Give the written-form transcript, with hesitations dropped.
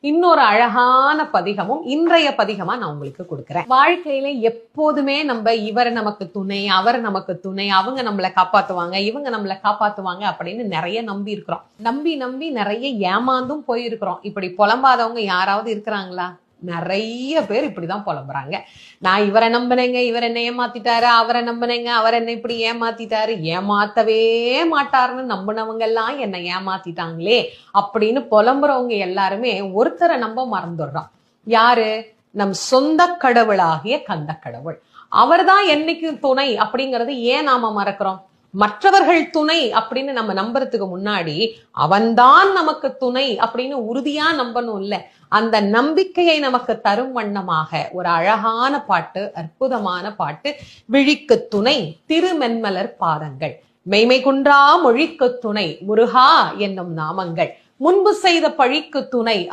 இன்னொரு அழகான பதிகமும் இன்றைய பதிகமா நான் உங்களுக்கு கொடுக்குறேன். வாழ்க்கையில எப்போதுமே நம்ம இவர் நமக்கு துணை, அவர் நமக்கு துணை, அவங்க நம்மளை காப்பாத்துவாங்க, இவங்க நம்மளை காப்பாத்துவாங்க அப்படின்னு நிறைய நம்பி இருக்கிறோம். நம்பி நம்பி நிறைய ஏமாந்தும் போயிருக்கிறோம். இப்படி புலம்பாதவங்க யாராவது இருக்கிறாங்களா? நிறைய பேர் இப்படிதான் புலம்புறாங்க. நான் இவரை நம்பினேங்க, இவர் என்ன ஏமாத்திட்டாரு, அவரை நம்பினேங்க, அவர் என்ன இப்படி ஏமாத்திட்டாரு, ஏமாத்தவே மாட்டாருன்னு நம்பினவங்க எல்லாம் என்ன ஏமாத்திட்டாங்களே அப்படின்னு புலம்புறவங்க எல்லாருமே ஒருத்தரை நம்ப மறந்துடுறோம். யாரு? நம் சொந்த கடவுளாகிய கந்த கடவுள். அவர்தான் என்னைக்கு துணை அப்படிங்கறது ஏன் நாம மறக்கிறோம்? மற்றவர்கள் துணை அப்படின்னு நம்ம நம்புறதுக்கு முன்னாடி அவன்தான் நமக்கு துணை அப்படின்னு உறுதியா நம்பணும் இல்ல. அந்த நம்பிக்கையை நமக்கு தரும் வண்ணமாக ஒரு அழகான பாட்டு, அற்புதமான பாட்டு. விழிக்கு துணை திருமென்மலர் பாதங்கள், மெய்மை குன்றா மொழிக்கு துணை முருகா என்னும் நாமங்கள், முன்பு செய்த பழிக்கு துணை